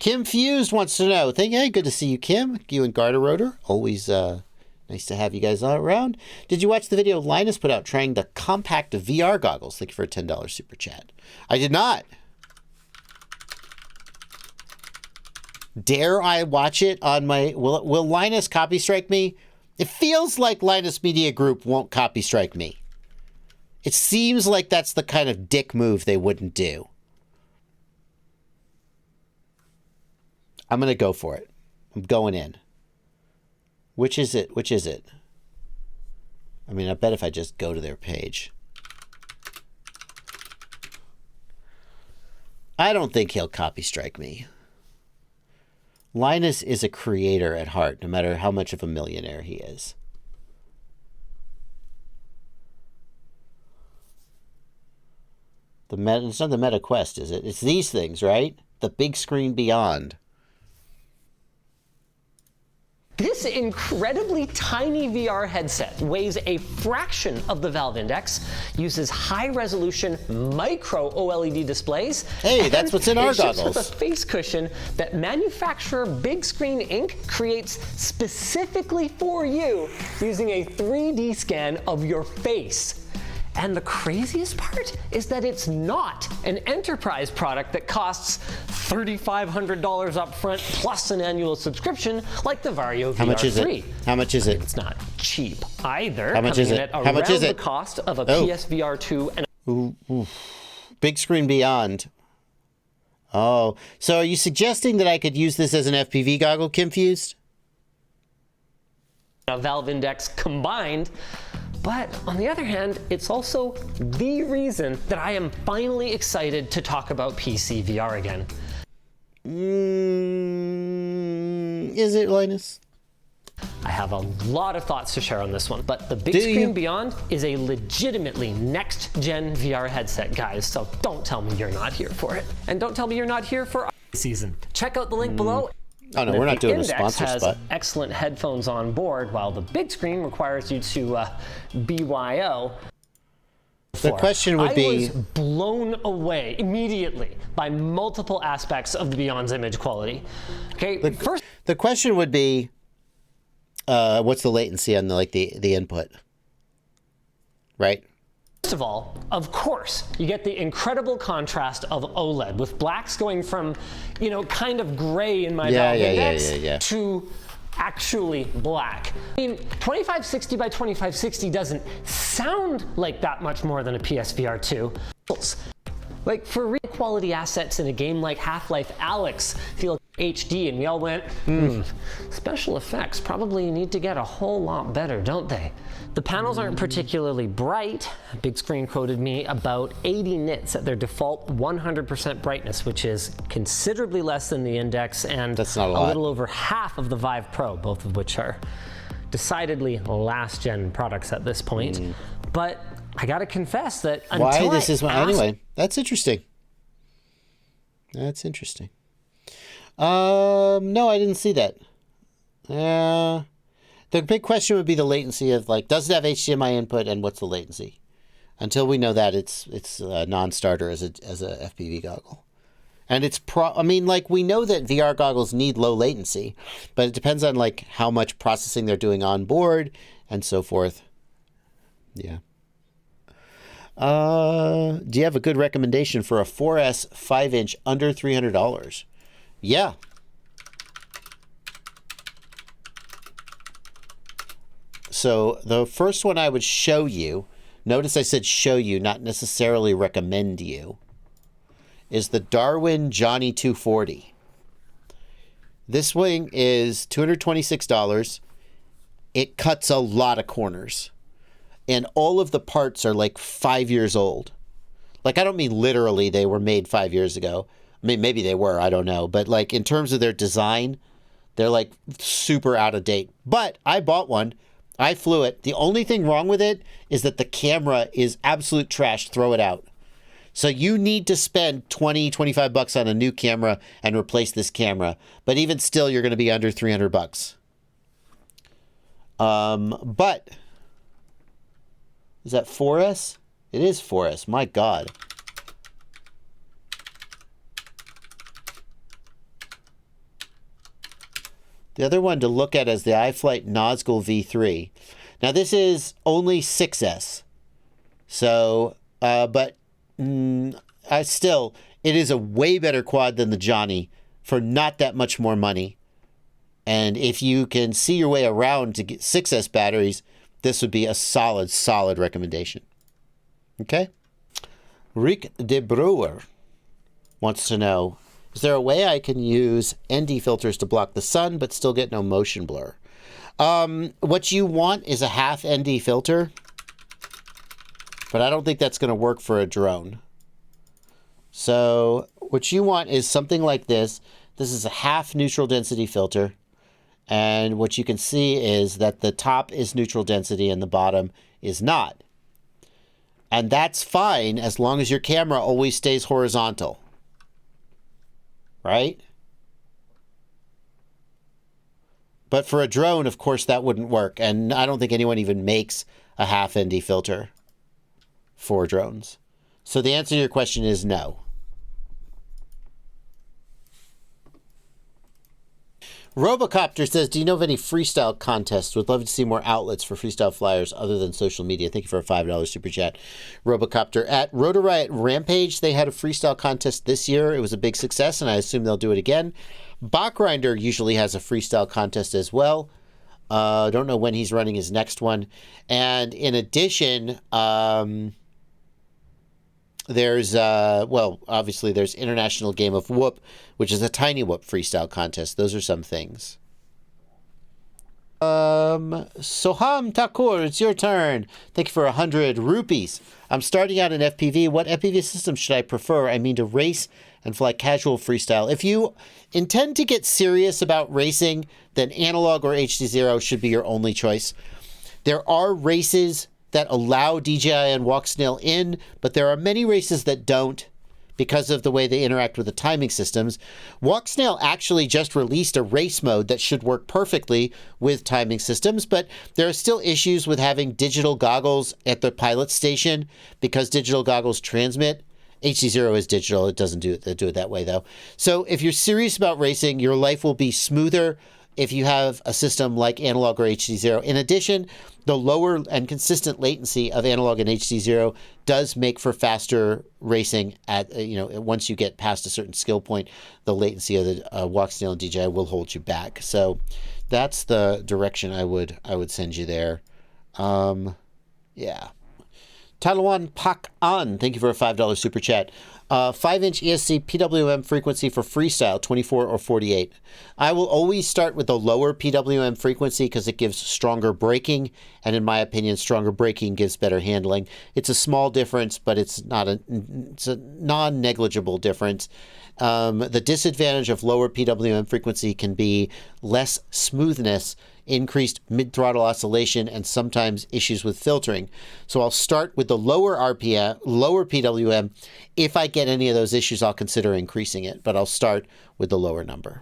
Kim Fused wants to know. Hey, good to see you, Kim. You and Garter Rotor. Always nice to have you guys all around. Did you watch the video Linus put out trying the compact VR goggles? Thank you for a $10 super chat. I did not. Dare I watch it on my... Will Linus copy strike me? It feels like Linus Media Group won't copy strike me. It seems like that's the kind of dick move they wouldn't do. I'm going to go for it. I'm going in. Which is it? Which is it? I mean, I bet if I just go to their page. I don't think he'll copy strike me. Linus is a creator at heart, no matter how much of a millionaire he is. It's not the Meta Quest, is it? It's these things, right? The Bigscreen Beyond. This incredibly tiny VR headset weighs a fraction of the Valve Index, uses high-resolution micro OLED displays. Hey, that's what's in our goggles. With a face cushion that manufacturer Bigscreen Inc. creates specifically for you using a 3D scan of your face. And the craziest part is that it's not an enterprise product that costs $3,500 up front plus an annual subscription like the Vario VR3. How much is it? How much is it? It's not cheap either. How much is it? How much is it? The cost of a PSVR 2 and Bigscreen Beyond. Oh, so are you suggesting that I could use this as an FPV goggle, Confused? a Valve Index combined. But on the other hand, it's also the reason that I am finally excited to talk about PC VR again. Is it, Linus? I have a lot of thoughts to share on this one, but the Bigscreen Beyond is a legitimately next-gen VR headset, guys, so don't tell me you're not here for it. And don't tell me you're not here for season. Check out the link below. Oh no, we're not doing a sponsor has spot. Excellent headphones on board, while the Bigscreen requires you to BYO. The question would be... I was blown away immediately by multiple aspects of the Beyond's image quality. Okay, the question would be, what's the latency on the input? Right? First of all, of course, you get the incredible contrast of OLED, with blacks going from, you know, kind of gray in my Valve Index to actually black. I mean, 2560 by 2560 doesn't sound like that much more than a PSVR 2. Like, for real quality assets in a game like Half-Life Alyx feel HD, and we all went, special effects probably need to get a whole lot better, don't they? The panels aren't particularly bright. Bigscreen quoted me about 80 nits at their default 100% brightness, which is considerably less than the Index and That's not a little over half of the Vive Pro, both of which are decidedly last-gen products at this point. But I gotta confess that anyway, that's interesting. That's interesting. No, I didn't see that. The big question would be the latency of, like, does it have HDMI input and what's the latency? Until we know that, it's a non-starter as a FPV goggle. And I mean, like, we know that VR goggles need low latency, but it depends on, like, how much processing they're doing on board and so forth. Yeah. Do you have a good recommendation for a 4S 5-inch under $300? Yeah. So the first one I would show you, notice I said show you, not necessarily recommend you, is the Darwin Johnny 240. This wing is $226. It cuts a lot of corners. And all of the parts are like 5 years old. Like, I don't mean literally they were made 5 years ago. I mean, maybe they were, I don't know. But, like, in terms of their design, they're, like, super out of date. But I bought one. I flew it. The only thing wrong with it is that the camera is absolute trash. Throw it out. So you need to spend 20, 25 bucks on a new camera and replace this camera. But even still, you're going to be under 300 bucks. But... is that 4S? It is 4S. My God. The other one to look at is the iFlight Nazgul V3. Now this is only 6S. So, but still, it is a way better quad than the Johnny for not that much more money. And if you can see your way around to get 6S batteries, this would be a solid, solid recommendation. Okay? Rick de Brewer wants to know, is there a way I can use ND filters to block the sun but still get no motion blur? What you want is a half ND filter, but I don't think that's going to work for a drone. So what you want is something like this. This is a half neutral density filter. And what you can see is that the top is neutral density and the bottom is not. And that's fine as long as your camera always stays horizontal. Right? But for a drone, of course, that wouldn't work. And I don't think anyone even makes a half ND filter for drones. So the answer to your question is no. Robocopter says, do you know of any freestyle contests? Would love to see more outlets for freestyle flyers other than social media. Thank you for a $5 super chat. Robocopter. At Rotor Riot Rampage, they had a freestyle contest this year. It was a big success, and I assume they'll do it again. Bachgrinder usually has a freestyle contest as well. Don't know when he's running his next one. And in addition, there's, well, obviously there's International Game of Whoop, which is a tiny whoop freestyle contest. Those are some things. Soham Thakur, it's your turn. Thank you for 100 rupees. I'm starting out in FPV. What FPV system should I prefer? I mean to race and fly casual freestyle. If you intend to get serious about racing, then analog or HD0 should be your only choice. There are races that allow DJI and Walksnail in, but there are many races that don't because of the way they interact with the timing systems. Walksnail actually just released a race mode that should work perfectly with timing systems, but there are still issues with having digital goggles at the pilot station because digital goggles transmit. HD0 is digital. It doesn't do it that way, though. So if you're serious about racing, your life will be smoother if you have a system like analog or HD0. In addition, the lower and consistent latency of analog and HD0 does make for faster racing at, once you get past a certain skill point, the latency of the Walksnail and DJI will hold you back. So that's the direction I would send you there. Yeah. Talawan Pak An, thank you for a $5 super chat. 5-inch ESC PWM frequency for freestyle, 24 or 48. I will always start with the lower PWM frequency because it gives stronger braking, and in my opinion, stronger braking gives better handling. It's a small difference, but it's a non-negligible difference. The disadvantage of lower PWM frequency can be less smoothness, increased mid-throttle oscillation, and sometimes issues with filtering. So I'll start with the lower RPM, lower PWM. If I get any of those issues, I'll consider increasing it, but I'll start with the lower number.